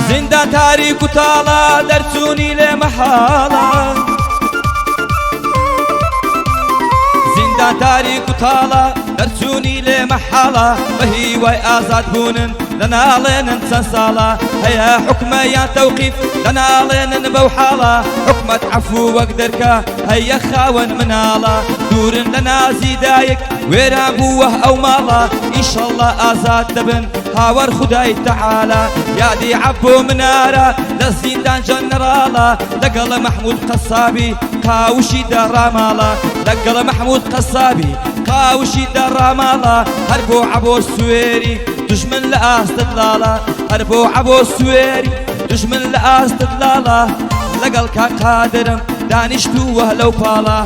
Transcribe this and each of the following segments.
زندان تاریک و تاڵە دەرچوونی لێ مەحاڵە زندان تاریک و تاڵە دەرچوونی لێ مەحاڵە بە هیوای ئازاد بوونن لەناڵێنن چەند ساڵە هەیە حکمەیان تەوقیف لەناڵێنن بەو حاڵە حکمەت عەفو وەک دەرکە هەیە خاوەن مناڵە دوورن لە نازی دایک وێران بووە ئەو ماڵە ئینشەڵڵا ئازاد دەبن هاوەر خودای تەعالە یادی عەبۆ منارە لە زیندان جەنەڕاڵە لەگەڵ مەحموود قەسابی قاوشی دەڕاماڵە لەگەڵ مەحموود قەسابی قاوشی دەڕاماڵە هەر بۆ عەبۆ سوێری دژمن لە ئاستت لاڵە هەر بۆ عەبۆ سوێری دژمن لە ئاستت لاڵە لەگەڵ کا قادرم دانیشتووە لەو پاڵە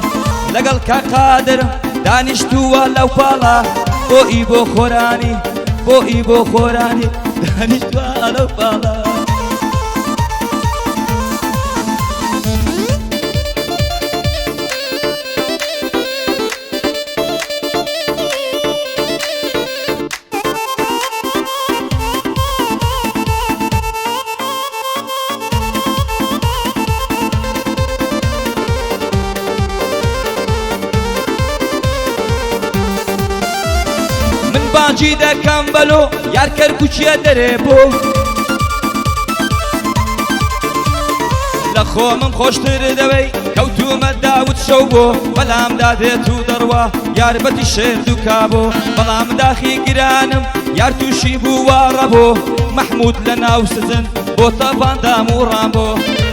لەگەڵ کا قادرم دانیشتووە لەو پاڵە بۆئی بۆ خۆرانی بۆئی بۆ خۆرانی دانیشتووە لەو پاڵە باجی دەکەم بەلۆ یارکەر کوچیە دەرێ بۆ لە خۆمم خۆشتر دەوەی کەوتومە داوت شەو بۆ بەلامدا دێت و دەڕوا یاربەتی شێر دووکا بۆ بەڵام داخی گرانم یار تووشی بووە ڕەبۆ مەحموود لە ناو سزن بۆ تەپاندام و ڕامبۆ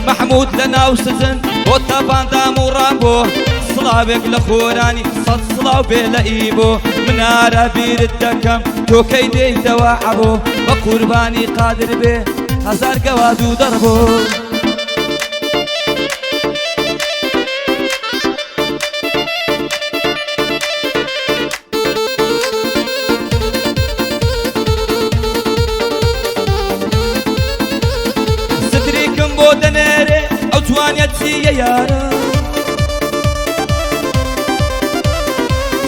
مەحموود لە ناو سزن بۆ تەپاندام و ڕامبۆ سڵاوێک لە خۆرانی سەد سڵاو بێ لە ئیبۆ منارە بیرت دەکەم تۆکەی دێیتەوە عەبۆ بە قوربانی قادر بێ هەزار گەواد و دەڕبۆ ستریکم بۆ دەنێرێ ئەو جوانیەت چییە یارە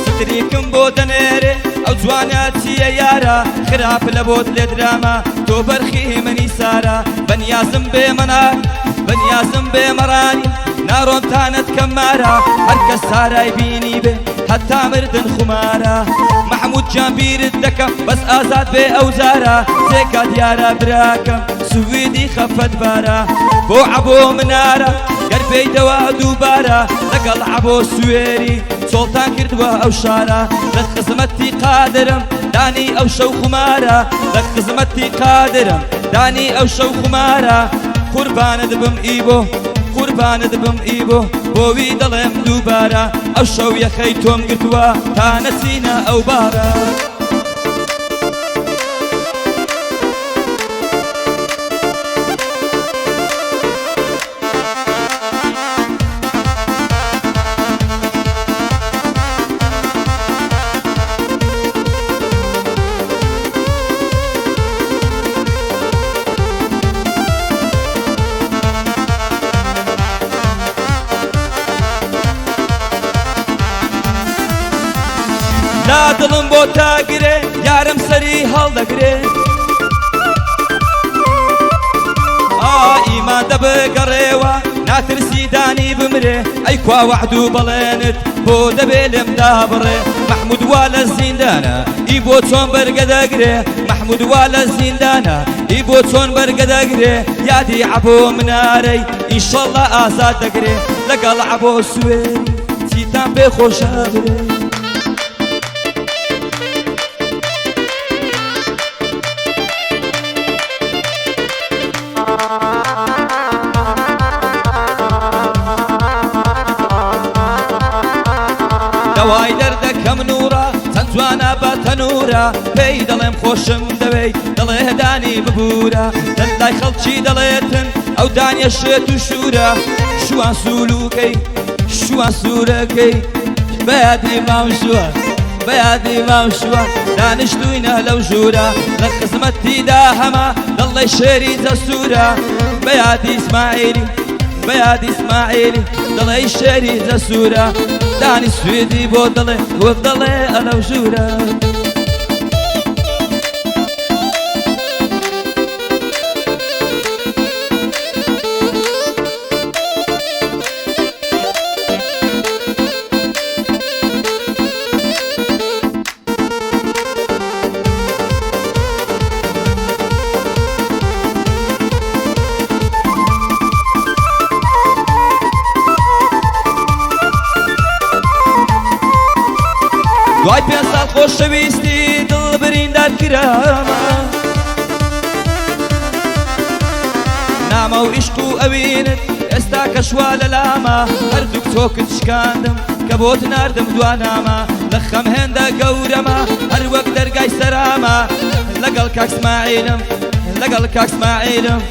ستریکم بۆ دەنێرێ ئەو جوانیەت چییە یارە خراپ لە بۆت لێ درامە تۆ بەرخی منی سارە بەنیازم بێ مەنار بەنیازم بێ مەڕانی ناڕۆمتانت کەمارە هەرکەس سارای بینی بێ هەتا مردن خومارە مەحموود گیان بیرت دەکەم بەس ئازاد بێ ئەو جارە سێکا دیارە براکەم سویدی خەفەت بارە بۆ عەبۆ منارە گەر بێیتەوە دووبارە لەگەڵ عەبۆ سوێری چۆڵتان کردووە ئەو شارە لە خزمەتی قادرم دانی ئەو شەو خومارە لە خزمەتی قادرم دانی ئەو شەو خومارە قوربانت بم ئیبۆ قوربانت بم ئیبۆ بۆوی دەڵێم دووبارە ئەو شەو یەخەی تۆم گرتووە تا نەچینە ئەو بارە لا دڵم بۆ تاگرێ یارم سەری هەڵدەگرێ ئیمان دەبگەڕێوە ناترسی دانی بمرێ ئەی کوا وەعد و بەڵێنت بۆ دەبێ لێم دابڕێ مەحموود وا لە زیندانە ئی بۆ چۆن بەرگەدەگرێ مەحموود وا لە زیندانە ئی بۆ چۆن بەرگەدەگرێ یادی عەبۆ منارەی ئینشەڵڵا ئازاد دەگرێ لەگەڵ عەبۆ سوێری چیتان پێ خۆشە برێ دەوای دەردەکەم نورە چەند جوانە بە تەنورە پێی دەڵێم خۆشم دەوێی دەڵێ دانی ببوورە لای خەڵکی دەڵێتن ئەو دانیە شێت و شوورە شوان سولووکەی شوان سوورەکەی بەیادی ماوشووە بەیادی ماوشووە دانیشتووینە لەو ژوورە لە خزمەتیدا هەمە دڵی شێری جەسوورە بەیادی ئیسماعیلی بەیادی ئیسماعیلی دڵی شێری جەسوورە دانی سوێدی بۆ دڵێ وەک دەڵێ ئەلەو ژوورە خۆشەویستی دڵ بریندار کرامە نامە و عیشق و ئەوینت ئێستا کە شوا لە لامە هەردووک تۆکت شکاندم کە بۆت ناردم دوانامە لە خەم هێندە گەورەمە هەر وەک دەرگای سەرامە لەگەڵ کاک اسماعیلم لەگەڵ کاک اسماعیلم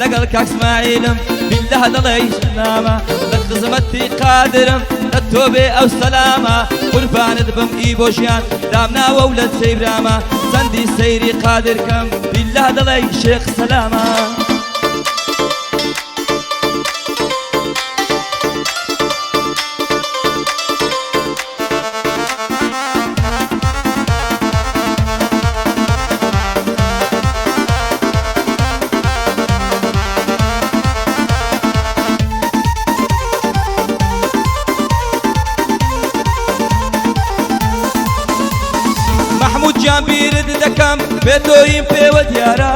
لەگەڵ کاک اسماعیلم بالله دەڵێ نامە لە خزمەتی قادرم لە تۆ بێ ئەو سەلامە قوربانت بم ئی بۆ ژیان دامناوە و لە سەیرامە چەندی سەیری قادرکەم بالله دەڵێ شێخ سەلامە محمود جان بیرت دەکەم بێ تۆیم پێوە دیارە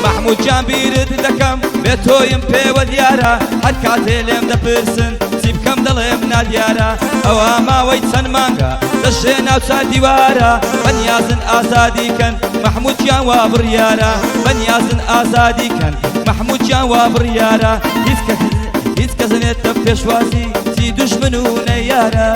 محمود جان بیرت دەکەم بێ تۆیم پێوە دیارە هەر کاتێ لێم دەپرسن چی بکەم دەڵێم نادیارە ئەوە ماوەی چەند مانگە دەژێ ناو چار دیوارە بەنیازن ئازادیکەن محمود جان وا بڕیارە بەنیازن ئازادیکەن محمود جان وا بڕیارە هیچ کەس نێتە پێشوازی چی دوژمن و نەیارە